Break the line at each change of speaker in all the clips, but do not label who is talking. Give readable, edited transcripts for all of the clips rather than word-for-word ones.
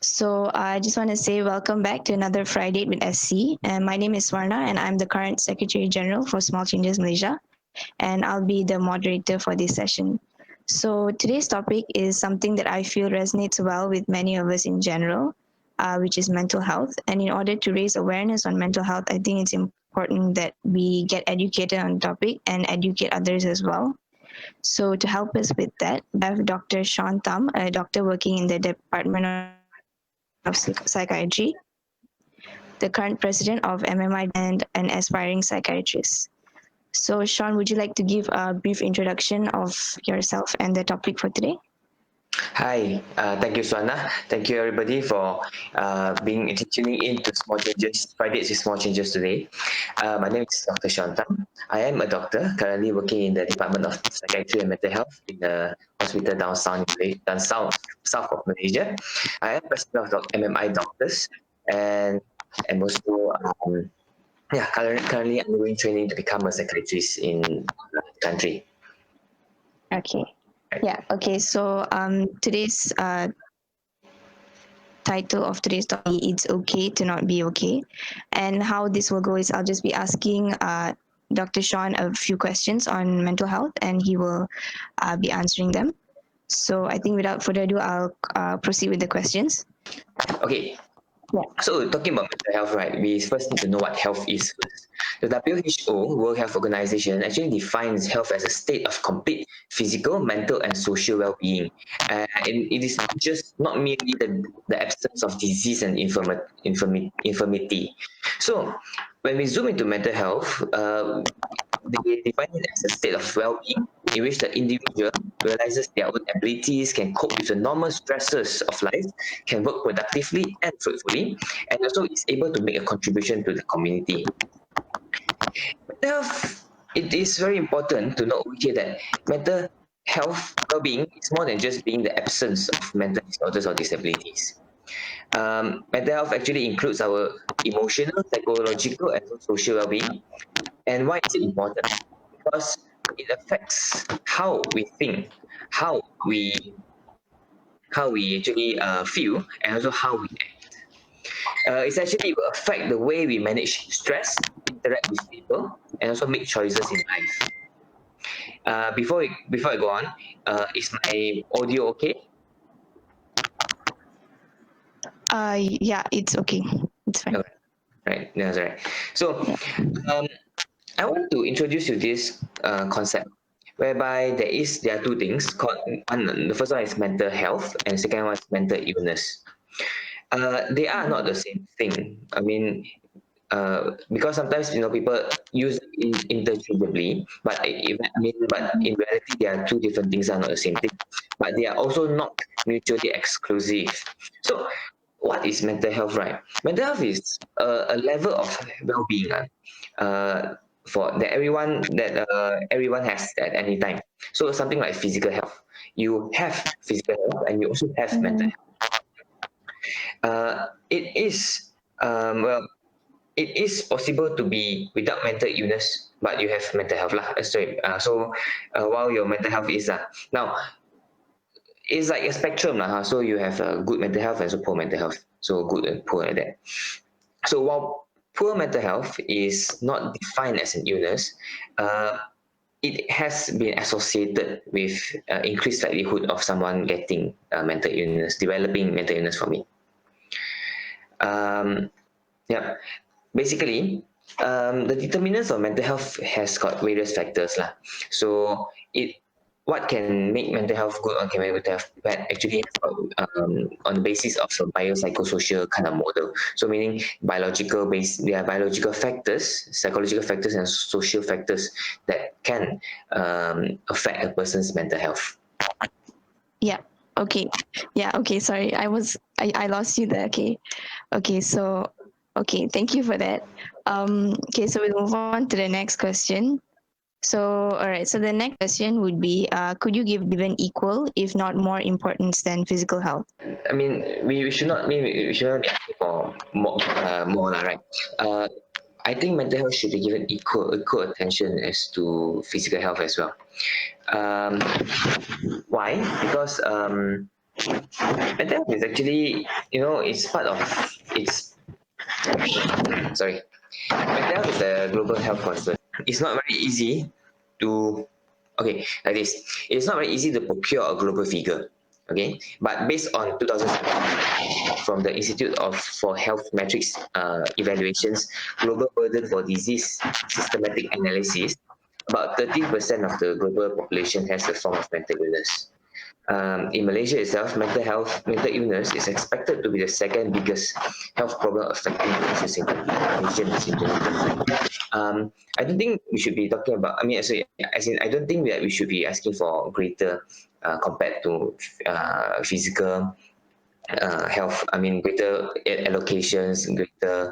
So I just want to say welcome back to another Friday with SC. And my name is Swarnah, and I'm the current Secretary General for Small Changes Malaysia, and I'll be the moderator for this session. So today's topic is something that I feel resonates well with many of us in general, which is mental health. And in order to raise awareness on mental health, I think it's important that we get educated on the topic and educate others as well. So to help us with that, we have Dr. Sean Thum, a doctor working in the Department of Psychiatry, the current president of MMI and an aspiring psychiatrist. So Sean, would you like to give a brief introduction of yourself and the topic for today?
Hi, thank you, Swarnah. Thank you, everybody, for tuning in to Small Changes, FriDates with Small Changes today. My name is Dr. Shantam. I am a doctor currently working in the Department of Psychiatry and Mental Health in the hospital down south of Malaysia. I am president of MMI Doctors and am also currently undergoing training to become a psychiatrist in the country.
Okay. Yeah. Okay. So today's title of today's topic, it's okay to not be okay. And how this will go is I'll just be asking Dr. Sean a few questions on mental health, and he will be answering them. So I think without further ado, I'll proceed with the questions.
Okay,
Yeah.
so talking about mental health, right, we first need to know what health is first. The WHO, World Health Organization, actually defines health as a state of complete physical, mental, and social well-being. And it is not merely the absence of disease and infirmity. So when we zoom into mental health, they define it as a state of well-being in which the individual realizes their own abilities, can cope with the normal stresses of life, can work productively and fruitfully, and also is able to make a contribution to the community. Mental health, it is very important to note here that mental health well-being is more than just being the absence of mental disorders or disabilities. Mental health actually includes our emotional, psychological, and social well-being. And why is it important? Because it affects how we think, how we actually feel, and also how we act. It's actually will affect the way we manage stress, interact with people, and also make choices in life. Before I go on, is my audio okay?
Yeah, it's okay. It's fine.
Okay, right, that's right. So,
Yeah.
um, I want to introduce you this concept whereby there are two things called the first one is mental health and the second one is mental illness. They are not the same thing. I mean, because sometimes people use interchangeably, but in reality, there are two different things are not the same thing. But they are also not mutually exclusive. So, what is mental health, right? Mental health is a level of well-being for that everyone has at any time. So something like physical health, you have physical health and you also have mental
Mhm.
health. It is well, it is possible to be without mental illness, but you have mental health lah. While your mental health is now, it's like a spectrum lah. So you have good mental health and so poor mental health. So good and poor like that. So while poor mental health is not defined as an illness, uh, it has been associated with increased likelihood of someone getting mental illness, developing mental illness from it. Um, yeah, basically, the determinants of mental health has got various factors lah. So what can make mental health good or can make mental health bad actually on the basis of some biopsychosocial kind of model. So meaning there are biological factors, psychological factors, and social factors that can affect a person's mental health.
Yeah. Okay. Yeah. Okay. Sorry, I lost you there. Okay. Okay. So okay. Thank you for that. Okay. So we'll move on to the next question. So all right. So the next question would be, could you give given equal, if not more, importance than physical health?
I mean, we should not be asking for more lah, right? Uh, I think mental health should be given equal attention as to physical health as well. Um, why? Because Mental health is actually, it's part of, it's, sorry, mental health is a global health concern. It's not very easy to, okay, like this. It's not very easy to procure a global figure, okay? But based on 2017 from the Institute for Health Metrics evaluations, global burden for disease systematic analysis, about 13% of the global population has a form of mental illness. In Malaysia itself, mental illness is expected to be the second biggest health problem affecting Asians in general. I don't think we should be talking about. I mean, as in, I don't think that we should be asking for greater compared to physical health. I mean, greater allocations, greater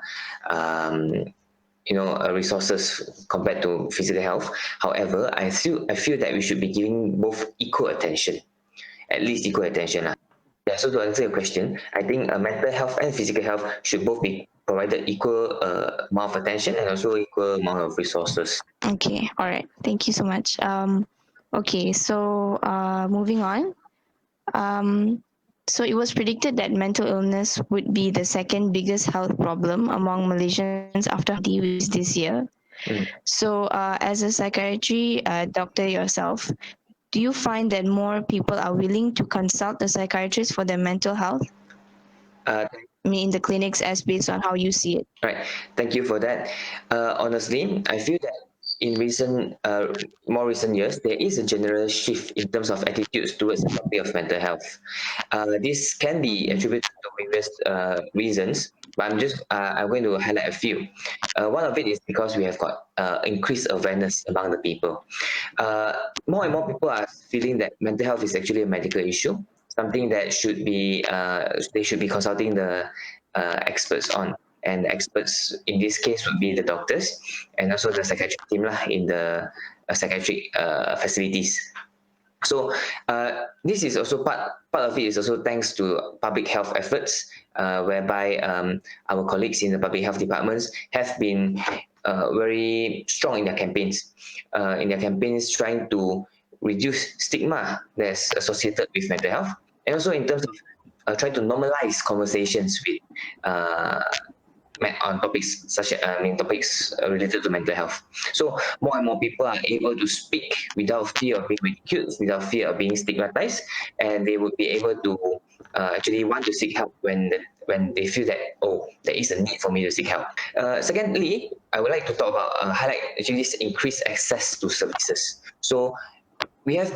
resources compared to physical health. However, I feel that we should be giving both equal attention, at least equal attention. Yeah, so to answer your question, I think mental health and physical health should both be provided equal amount of attention and also equal amount of resources.
Okay, all right. Thank you so much. Okay, so moving on. Um, so it was predicted that mental illness would be the second biggest health problem among Malaysians after which is this year.
Mm.
So, as a psychiatry doctor yourself, do you find that more people are willing to consult a psychiatrist for their mental health?
Uh,
I mean, in the clinics, as based on how you see it.
Right. Thank you for that. Honestly, I feel that in more recent years, there is a general shift in terms of attitudes towards the topic of mental health. This can be
Mhm.
attributed to various reasons, but I'm going to highlight a few. One of it is because we have got increased awareness among the people. Uh, More and more people are feeling that mental health is actually a medical issue, something that they should be consulting the experts on. And experts in this case would be the doctors and also the psychiatric team lah in the psychiatric facilities. So this is also part of it is also thanks to public health efforts, whereby our colleagues in the public health departments have been very strong in their campaigns, trying to reduce stigma that's associated with mental health, and also in terms of trying to normalize conversations with uh, on topics topics related to mental health. So more and more people are able to speak without fear of being ridiculed, without fear of being stigmatized, and they would be able to actually want to seek help when they feel that, oh, there is a need for me to seek help. Secondly, I would like to talk about highlight actually this increased access to services. So we are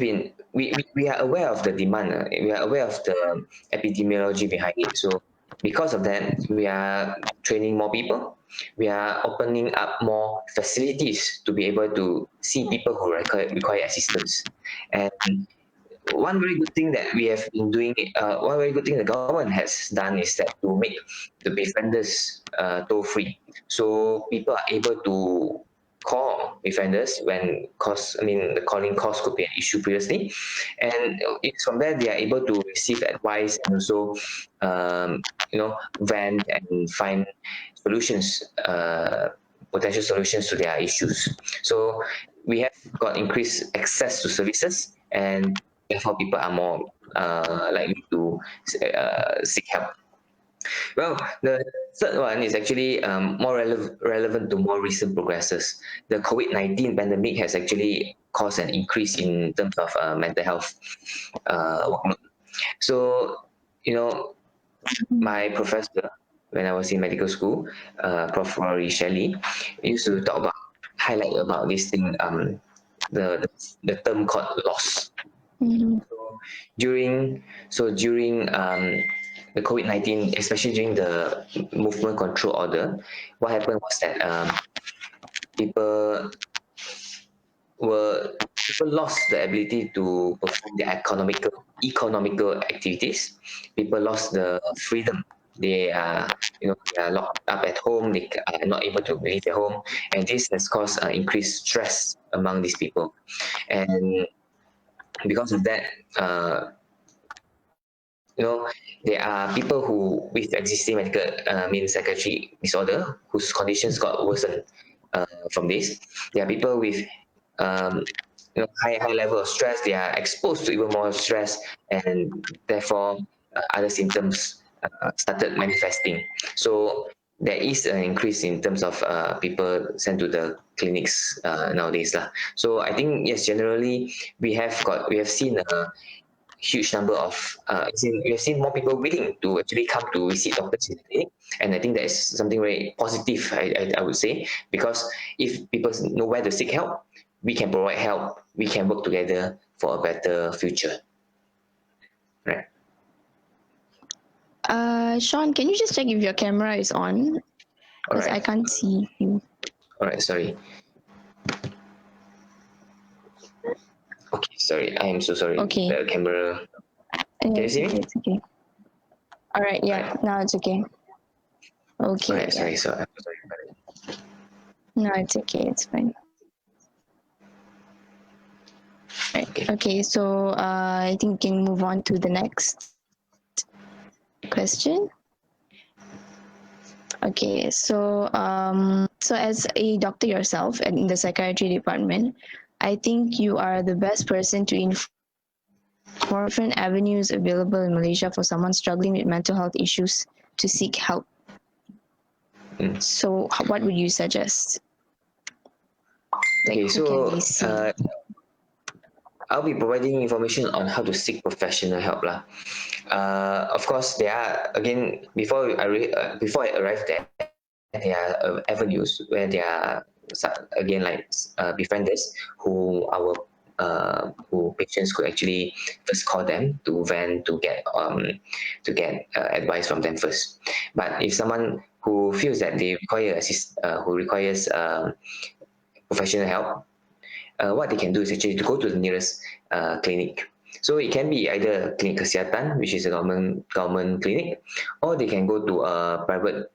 aware of the demand, we are aware of the epidemiology behind it. So because of that, we are training more people. We are opening up more facilities to be able to see people who require assistance. And one very good thing that we have been doing, one very good thing the government has done is that to make the befrienders toll free. So people are able to call befrienders when the calling cost could be an issue previously. And it's from there they are able to receive advice and also, vent and find solutions, potential solutions to their issues. So we have got increased access to services, and therefore people are more likely to seek help. Well, the third one is actually more relevant to more recent progresses. The COVID-19 pandemic has actually caused an increase in terms of mental health workload. So, you know, my professor, when I was in medical school, Prof. Rory Shelley, used to highlight about this thing, the term called loss.
Mhm.
During the COVID-19, especially during the movement control order, what happened was that people people lost the ability to perform their economical activities. People lost the freedom. They are locked up at home. They are not able to leave their home, and this has caused increased stress among these people. And because of that, there are people who with existing psychiatric disorder whose conditions got worsened from this. There are people with um, high level of stress, they are exposed to even more stress, and therefore other symptoms started manifesting. So there is an increase in terms of people sent to the clinics nowadays lah. So I think yes, generally we have seen a huge number of we have seen more people willing to actually come to visit doctors in the clinic, and I think that is something very positive. I would say, because if people know where to seek help, we can provide help. We can work together for a better future, right?
Sean, can you just check if your camera is on?
All
Because I
right,
can't see you.
all right. Sorry. Okay, sorry. I am so sorry.
Okay.
The camera. Can you
It's
see
okay.
me?
It's okay. All right.
All
Yeah.
right.
Now it's okay.
All
Okay.
right.
Yeah.
Sorry. So I'm so sorry about it.
No, it's okay. It's fine. Right.
Okay.
Okay. So I think we can move on to the next question. Okay. So as a doctor yourself and in the psychiatry department, I think you are the best person to inform different avenues available in Malaysia for someone struggling with mental health issues to seek help. So what would you suggest? Like,
Okay.
who can
So
they see?
I'll be providing information on how to seek professional help lah. Of course, there are again before I arrive there are avenues where there are again like befrienders who patients could actually first call them to vent to get advice from them first. But if someone who feels that they require who requires professional help, what they can do is actually to go to the nearest clinic. So it can be either Klinik Kesihatan, which is a government clinic, or they can go to a private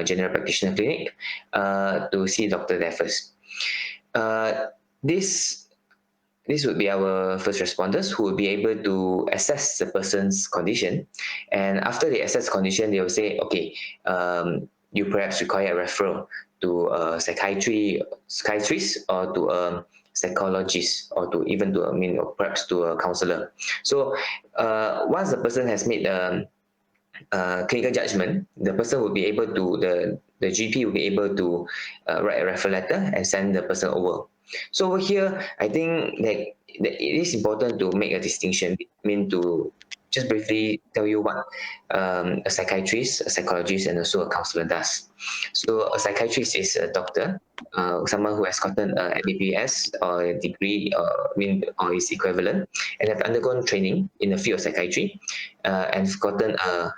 general practitioner clinic to see a doctor there first. This this would be our first responders who will be able to assess the person's condition, and after they assess condition, they will say, okay, you perhaps require a referral to a psychiatrist or to a psychologist or to even to or perhaps to a counselor. So once the person has made clinical judgment, the person will be able to the GP will be able to write a referral letter and send the person over. So over here, I think that it is important to make a distinction. I mean, to just briefly tell you what a psychiatrist, a psychologist, and also a counselor does. So a psychiatrist is a doctor, someone who has gotten an MBBS or a degree, or is equivalent, and have undergone training in the field of psychiatry, and have gotten a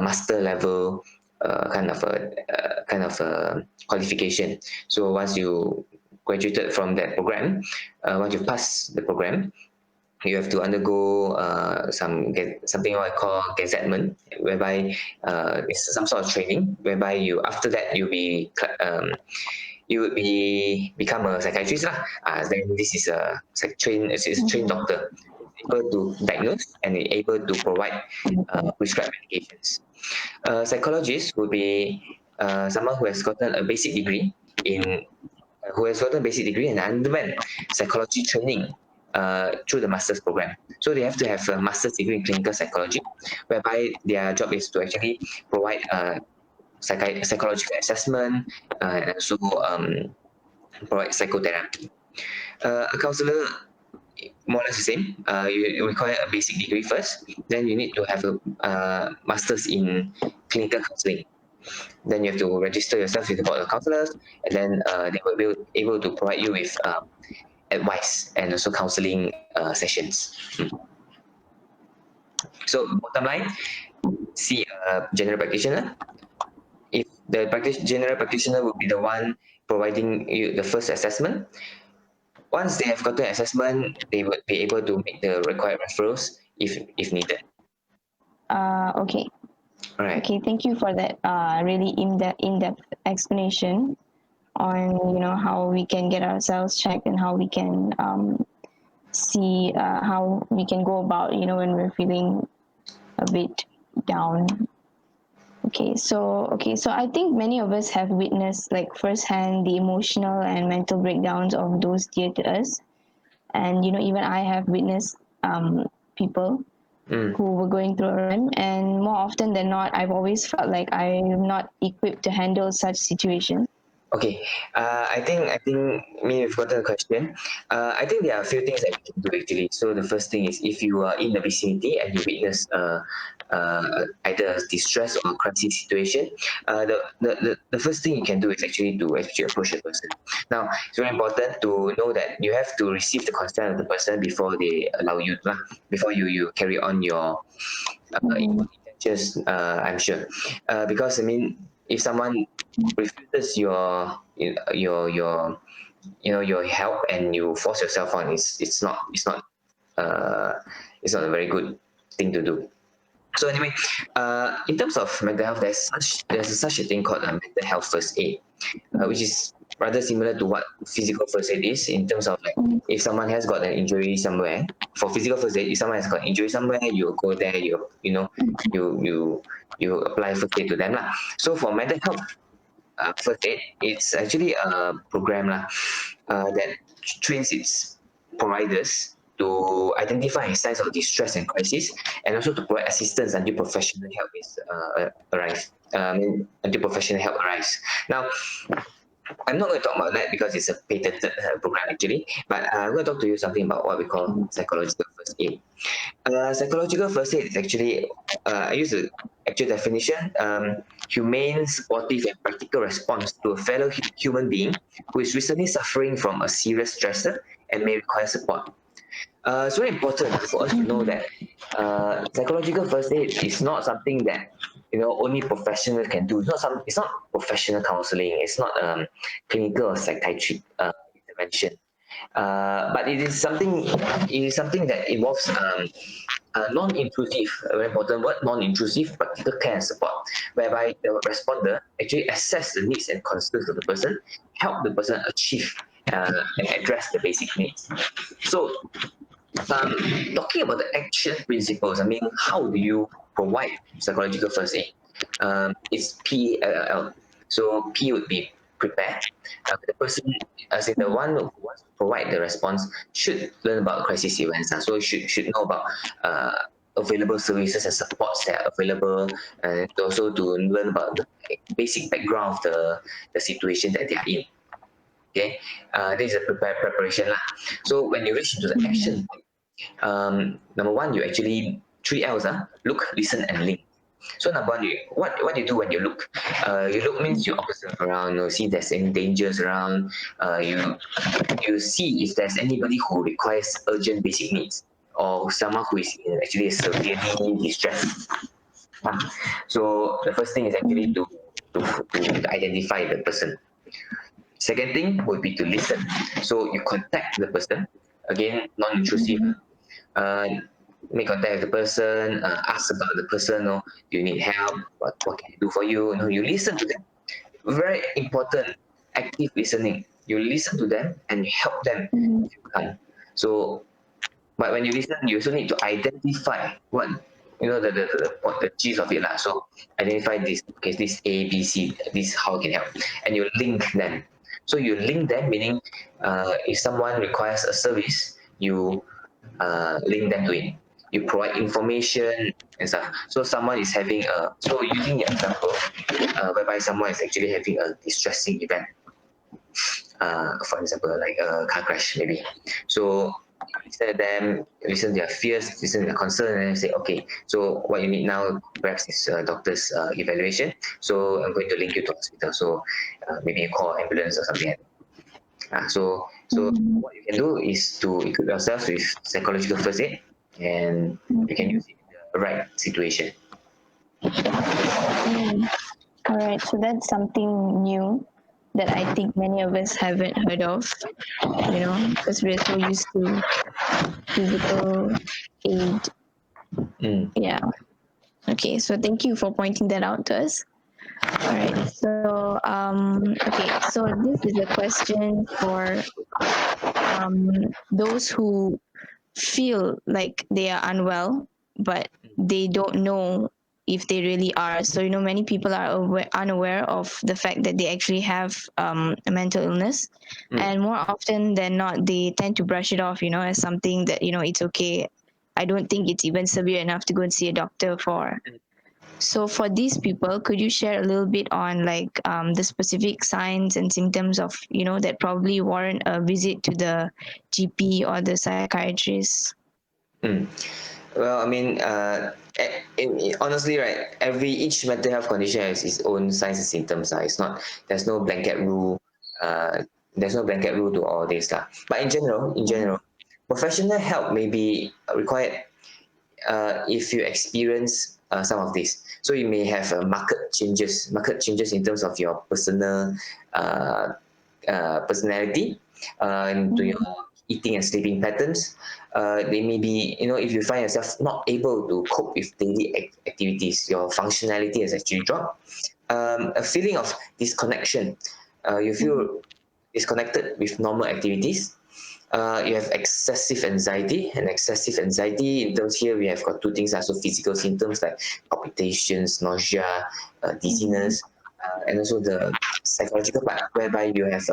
master level kind of a qualification. So once you graduated from that program, once you pass the program, you have to undergo something what I call gazettement, whereby it's some sort of training, whereby you after that you would become a psychiatrist lah. Then this is a trained doctor, able to diagnose and able to provide prescribed medications. A psychologist would be someone who has gotten a basic degree in who has gotten a basic degree and underwent psychology training through the master's program. So they have to have a master's degree in clinical psychology, whereby their job is to actually provide psychological assessment and also provide psychotherapy. A counselor, more or less the same. You require a basic degree first, then you need to have a master's in clinical counseling. Then you have to register yourself with the board of counselors, and then they will be able to provide you with advice and also counseling sessions. So bottom line, see a general practitioner. If the general practitioner will be the one providing you the first assessment, once they have gotten assessment, they would be able to make the required referrals if needed.
Okay.
All right.
Okay, thank you for that really in-depth explanation on how we can get ourselves checked and how we can see how we can go about when we're feeling a bit down. Okay, so I think many of us have witnessed like firsthand the emotional and mental breakdowns of those dear to us. And even I have witnessed people who were going through a REM, and more often than not, I've always felt like I'm not equipped to handle such situations.
Okay, I think me we've gotten a question. I think there are a few things that we can do actually. So the first thing is if you are in the vicinity and you witness either a distress or crisis situation, the first thing you can do is actually approach the person. Now it's very important to know that you have to receive the consent of the person before they allow you lah, before you carry on your
Mm-hmm.
intentions. I'm sure, because I mean, if someone refuses your help and you force yourself on, uh, it's not a very good thing to do. So anyway, in terms of mental health, there's such a thing called mental health first aid, which is rather similar to what physical first aid is in terms of like if someone has got an injury somewhere. For physical first aid, if someone has got injury somewhere, you go there, you apply first aid to them lah. So for mental health first aid, it's actually a program lah, that trains its providers to identify signs of distress and crisis, and also to provide assistance until professional help is arrive. Until professional help arrives. Now, I'm not going to talk about that because it's a patented program actually, but I'm going to talk to you something about what we call psychological first aid. Psychological first aid is actually, I use the actual definition, humane, supportive, and practical response to a fellow human being who is recently suffering from a serious stressor and may require support. It's very important for us to know that psychological first aid is not something that only professionals can do. It's not professional counseling. It's not clinical or psychiatric intervention. But it is something that involves non-intrusive, a very important word, non-intrusive practical care and support, whereby the responder actually assess the needs and concerns of the person, help the person achieve and address the basic needs. So um, talking about the action principles, I mean, how do you provide psychological first aid? It's PLL. So P would be prepare. The person, as in the one who wants to provide the response, should learn about crisis events. So should know about available services and supports that are available, and also to learn about the basic background of the situation that they are in. Okay, this is a preparation lah. So when you reach into the action, number one, you actually three L's, look, listen, and link. So number one, what you do when you look? You look means you observe around, see there's any dangers around. You see if there's anybody who requires urgent basic needs or someone who is actually severely distressed. So the first thing is actually to identify the person. Second thing would be to listen. So you contact the person, again, non-intrusive. Uh, Make contact with the person, ask about the person, do you need help? What can I do for you? You listen to them. Very important, active listening. You listen to them and you help them if you can. So, but when you listen, you also need to identify what the gist of it lah. So identify this. Okay, this A, B, C. This how it can help, and you link them. So you link them, meaning if someone requires a service, you link them to it. You provide information and stuff. So someone is having so using the example, whereby someone is actually having a distressing event, for example, like a car crash maybe. So listen to them, listen to their fears, listen to their concern, and then say, okay, so what you need now perhaps is a doctor's evaluation. So I'm going to link you to hospital. So maybe you call ambulance or something like that. So what you can do is to equip yourself with psychological first aid, and you can use it in the right situation.
All right, so that's something new that I think many of us haven't heard of, because we're so used to physical aid. Yeah. Okay, so thank you for pointing that out to us. All right, so okay, so this is a question for those who feel like they are unwell, but they don't know if they really are. So many people are unaware of the fact that they actually have a mental illness, and more often than not, they tend to brush it off, as something that it's okay. I don't think it's even severe enough to go and see a doctor for. So for these people, could you share a little bit on like the specific signs and symptoms of that probably warrant a visit to the GP or the psychiatrist?
Mm. Well, I mean, honestly, right, each mental health condition has its own signs and symptoms. It's not, there's no blanket rule. Uh, there's no blanket rule to all this. But in general, professional help may be required if you experience some of this. So you may have market changes in terms of your uh, personality, into your eating and sleeping patterns. They may be, if you find yourself not able to cope with daily activities, your functionality has actually dropped. A feeling of disconnection. You feel disconnected with normal activities. You have excessive anxiety, and excessive anxiety in terms here we have got two things, also physical symptoms like palpitations, nausea, dizziness, and also the psychological part whereby you have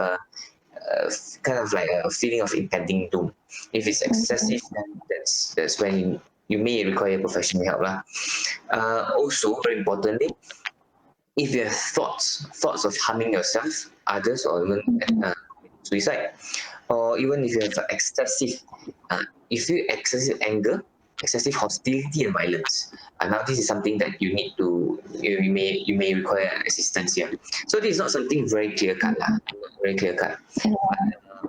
kind of like a feeling of impending doom. If it's excessive, then that's when you may require professional help lah. Also, very importantly, if you have thoughts of harming yourself, others, or even suicide, or even if you have excessive anger, excessive hostility and violence, now this is something that you may require assistance here. So this is not something very clear cut lah, very clear cut.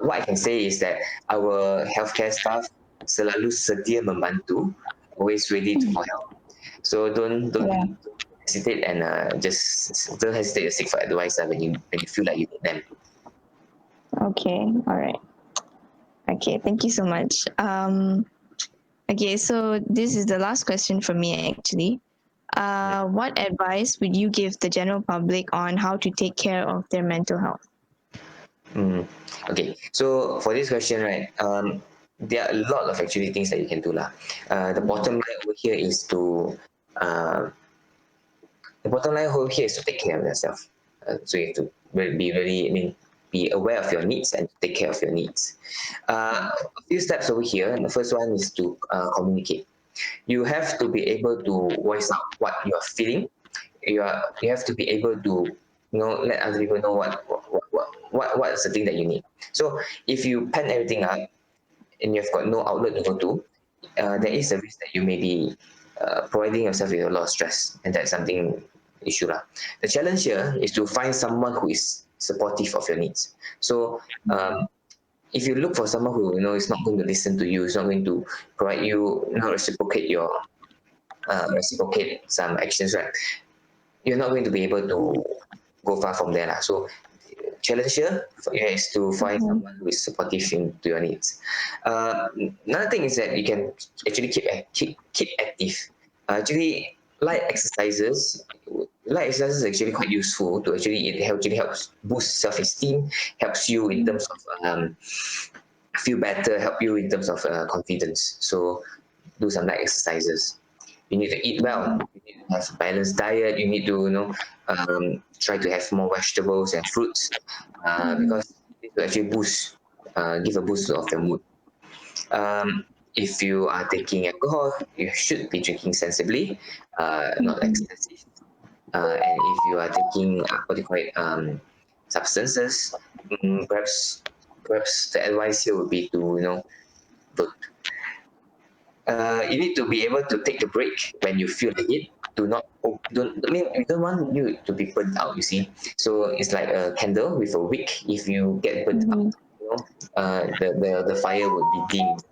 What I can say is that our healthcare staff selalu sedia membantu, always ready for help. So don't hesitate, and just don't hesitate to seek for advice when you feel like you need them.
Okay, all right. Okay, thank you so much. Okay, so this is the last question for me actually. What advice would you give the general public on how to take care of their mental health?
Okay, so for this question, right, there are a lot of actually things that you can do lah. The bottom line over here is to uh, take care of yourself. So you have to be really, be aware of your needs and take care of your needs. A few steps over here. And the first one is to communicate. You have to be able to voice out what you are feeling. You have to be able to let other people know what's the thing that you need. So if you pen everything up and you've got no outlet to go to, there is a risk that you may be providing yourself with a lot of stress, and that's something issue lah. The challenge here is to find someone who is supportive of your needs. So if you look for someone who is not going to listen to you, is not going to provide you, reciprocate some actions, right? You're not going to be able to go far from there lah. So challenge here is to find someone who is supportive to your needs. Another thing is that you can actually keep active. Actually, light exercises is actually quite useful to it actually helps boost self-esteem, helps you in terms of feel better, help you in terms of confidence. So do some light exercises. You need to eat well. You need to have a balanced diet. You need to try to have more vegetables and fruits, because it will actually give a boost of your mood. If you are taking alcohol, you should be drinking sensibly, not excessive. And if you are taking what do you call it, substances, perhaps the advice here would be to don't. You need to be able to take a break when you feel the need. We don't want you to be burnt out. You see, so it's like a candle with a wick. If you get burnt out, the fire would be dimmed.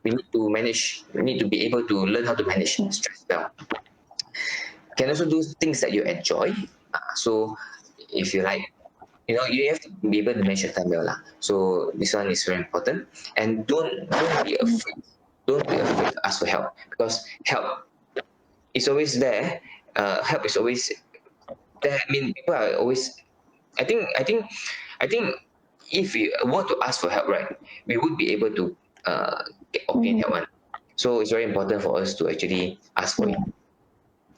We need to manage. We need to be able to learn how to manage stress well. Can also do things that you enjoy. So if you like, you have to be able to manage your time well lah. So this one is very important. And don't be afraid. Don't be afraid to ask for help, because help is always there. Help is always there. People are always. I think if we were to ask for help, right, we would be able to obtain help. One. So it's very important for us to actually ask for it.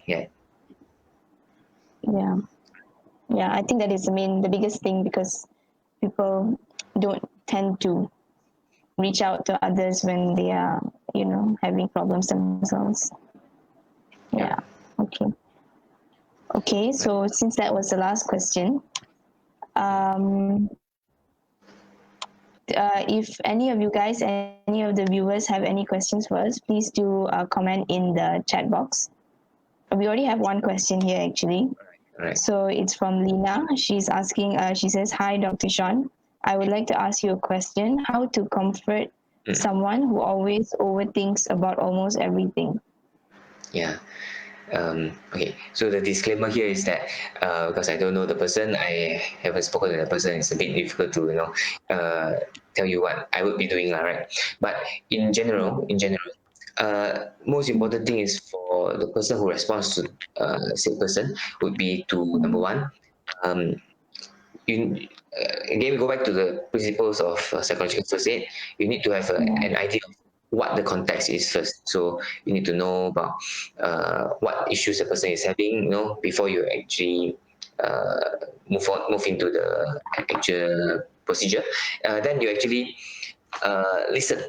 Yeah.
Yeah. Yeah, I think that is the biggest thing, because people don't tend to reach out to others when they are, having problems themselves. Yeah.
Yeah.
Okay. Okay.
Right.
So since that was the last question, um, if any of you guys, any of the viewers have any questions for us, please do comment in the chat box. We already have one question here actually.
All right.
So it's from Lina. She's asking, she says, "Hi, Dr. Sean. I would like to ask you a question. How to comfort
Mm.
someone who always overthinks about almost everything?"
Yeah. Okay, so the disclaimer here is that because I don't know the person, I haven't spoken to the person, it's a bit difficult to tell you what I would be doing, right? But in general, most important thing is for the person who responds to said person would be to number one, um, you again we go back to the principles of psychological first aid. You need to have
Yeah.
an idea of what the context is first. So you need to know about what issues the person is having, before you actually move into the actual procedure. Then you actually listen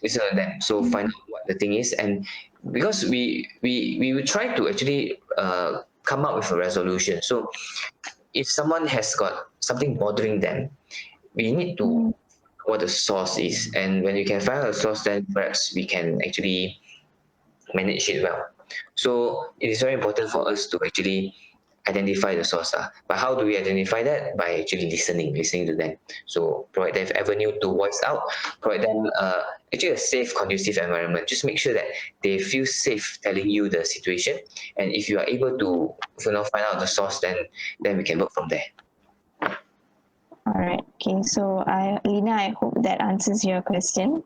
to them. So find out what the thing is, and because we will try to actually come up with a resolution. So if someone has got something bothering them, we need to
Mhm.
what the source is, and when we can find out the source, then perhaps we can actually manage it well. So it is very important for us to actually identify the source. But how do we identify that? By actually listening to them. So provide them avenue to voice out, provide them actually a safe, conducive environment. Just make sure that they feel safe telling you the situation. And if you are able to find out the source, then we can work from there.
All right. Okay. So Lina, I hope that answers your question.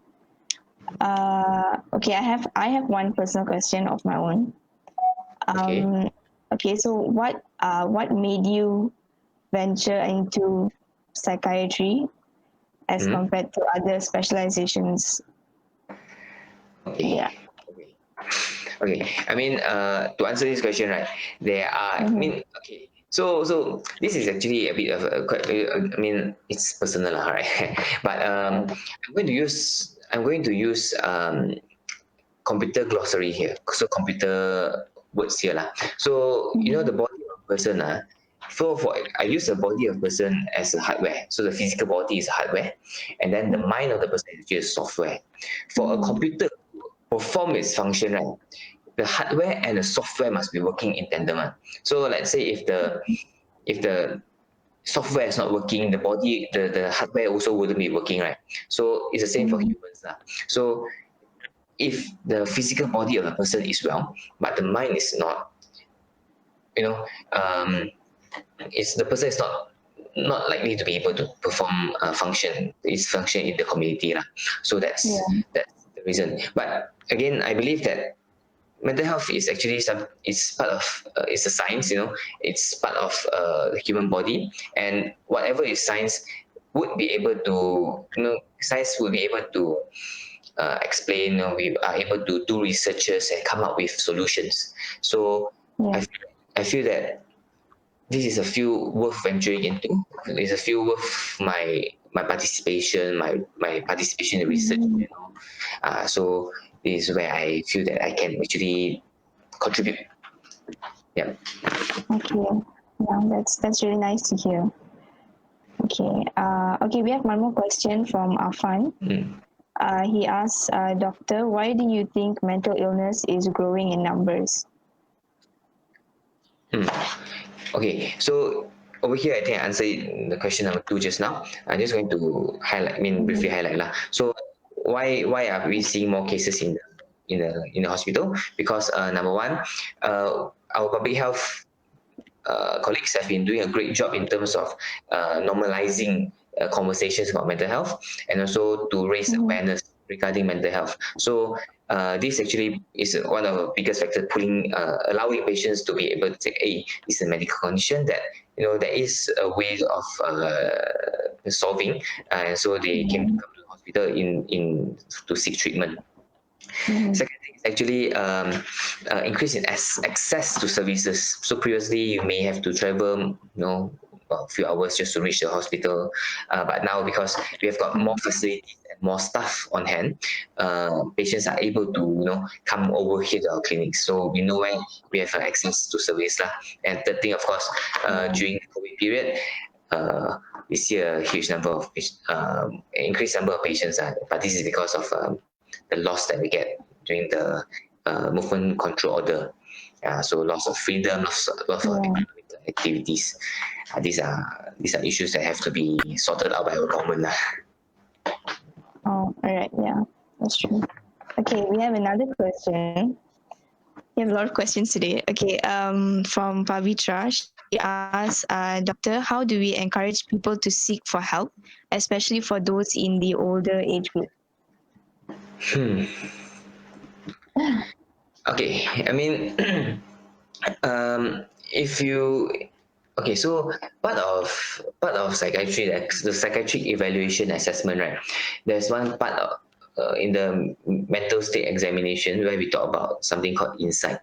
Okay. I have one personal question of my own.
Okay.
Okay. So what made you venture into psychiatry as
Mhm.
compared to other specializations? Yeah.
Okay. Okay. Okay. I mean, to answer this question, right? There are. I
Mm-hmm.
mean, okay. So this is actually a bit of a quite. I mean, it's personal, right? But I'm going to use computer glossary here. So computer words here, lah. So
Mm-hmm.
the body of a person, for I use the body of a person as a hardware. So the physical body is hardware, and then the mind of the person is just software. For a
Mm-hmm.
computer perform its function, right, the hardware and the software must be working in tandem. So let's say if the software is not working, the hardware also wouldn't be working, right? So it's the same for
Mm-hmm.
humans. So if the physical body of a person is well, but the mind is not, you know, um, it's the person is not likely to be able to perform function in the community lah. So
Yeah.
that's the reason. But again, I believe that mental health is actually it's part of it's a science. It's part of the human body, and whatever is science would be able to science would be able to explain. We are able to do researches and come up with solutions. So
Yeah.
I feel that this is a field worth venturing into. It's a field worth my participation, my participation in research.
Mm-hmm.
So this is where I feel that I can actually contribute. Yeah.
Okay. Yeah, that's really nice to hear. Okay. Okay, we have one more question from Afan.
Mm.
He asks, "Doctor, why do you think mental illness is growing in numbers?"
Mm. Okay. So over here, I think I answered the question number two just now. I'm just going to highlight, briefly
Mm-hmm.
highlight lah. So why are we seeing more cases in the hospital? Because number one, our public health colleagues have been doing a great job in terms of normalizing conversations about mental health, and also to raise
Mm-hmm.
awareness regarding mental health. So this actually is one of the biggest factors allowing patients to be able to say, hey, it's a medical condition that there is a way of solving, and so they came to come to the hospital in to seek treatment. Second thing is actually increase in access to services. So previously you may have to travel, a few hours just to reach the hospital, but now because we have got more facilities and more staff on hand, patients are able to come over here to our clinics. So we know where we have access to service lah. And third thing, of course, during the COVID period, we see a huge number of increased number of patients, but this is because of the loss that we get during the movement control order. So loss of freedom, loss of economic activities. These are issues that have to be sorted out by our government.
Oh, all right. Yeah, that's true. Okay, we have another question. We have a lot of questions today. Okay, from Pavitra, she asks, Doctor, how do we encourage people to seek for help, especially for those in the older age group?
Okay, I mean, if you so part of psychiatry, the psychiatric evaluation assessment, right? There's one part in the mental state examination where we talk about something called insight.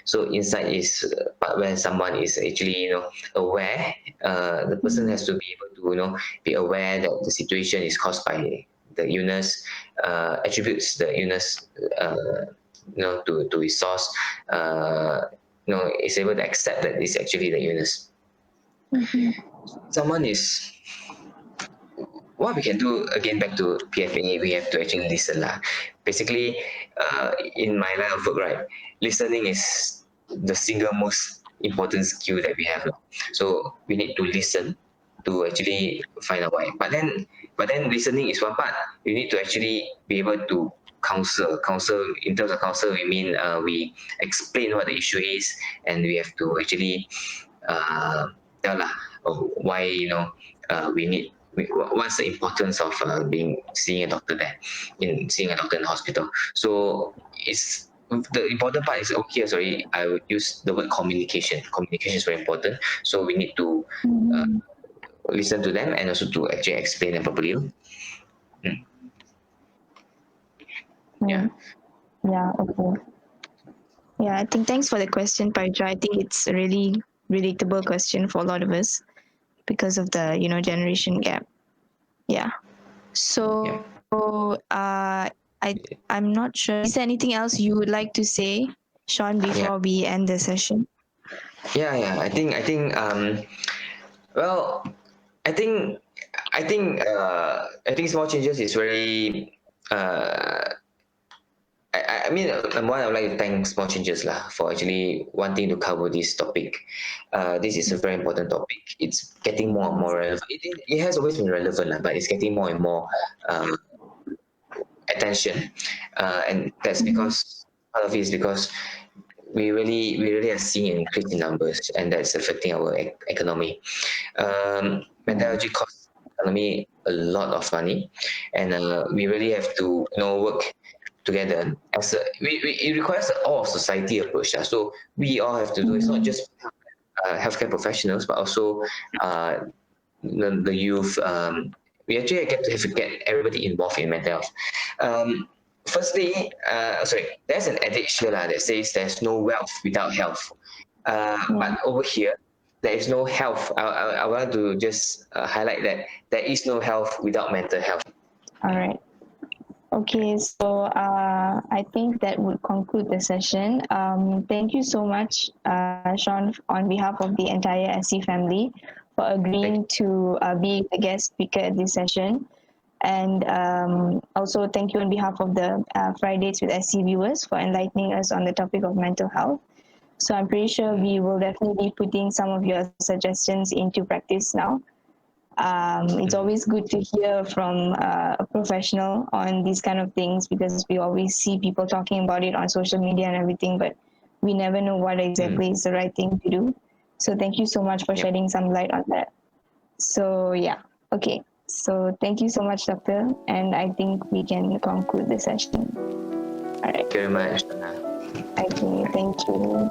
So insight is part where someone is actually aware. The person has to be able to be aware that the situation is caused by the illness, attributes the illness to its source, is able to accept that it's actually the illness. Someone is what we can do, again, back to PFA, we have to actually listen lah. Basically, in my line of work, right, listening is the single most important skill that we have lah. So we need to listen to actually find out why. But then listening is one part. You need to actually be able to counsel. In terms of counsel, we mean we explain what the issue is, and we have to actually tell lah why we need. What's the importance of seeing a doctor there, seeing a doctor in the hospital. So it's the important part is, okay, sorry, I would use the word communication. Communication is very important. So we need to listen to them and also to actually explain them properly. Yeah.
Yeah, okay. Yeah, I think thanks for the question, Paritra. I think it's a really relatable question for a lot of us because of the generation gap. Yeah. So I'm not sure. Is there anything else you would like to say, Sean, before we end the session?
Yeah. I think well, I think small changes is very I mean, number one, I would like to thank Small Changes lah for actually wanting to cover this topic. This is a very important topic. It's getting more and more relevant. It has always been relevant lah, but it's getting more and more attention, and that's because part of it is because we really are seeing an increase in numbers, and that's affecting our economy. Mental health costs the economy a lot of money, and we really have to work together it requires all of society approach. So we all have to do. It's not just healthcare professionals, but also the youth. We actually get to get everybody involved in mental health. Firstly, there's an adage here that says there's no wealth without health. But over here, there is no health. I want to just highlight that there is no health without mental health.
All right. Okay, so I think that would conclude the session. Thank you so much, Sean, on behalf of the entire SC family, for agreeing to be the guest speaker at this session. And also thank you on behalf of the FriDates with SC viewers for enlightening us on the topic of mental health. So I'm pretty sure we will definitely be putting some of your suggestions into practice now. It's always good to hear from a professional on these kind of things, because we always see people talking about it on social media and everything, but we never know what exactly is the right thing to do. So thank you so much for shedding some light on that. So yeah, okay. So thank you so much, Doctor, and I think we can conclude the session. All right.
Thank you very much.
Okay, thank you.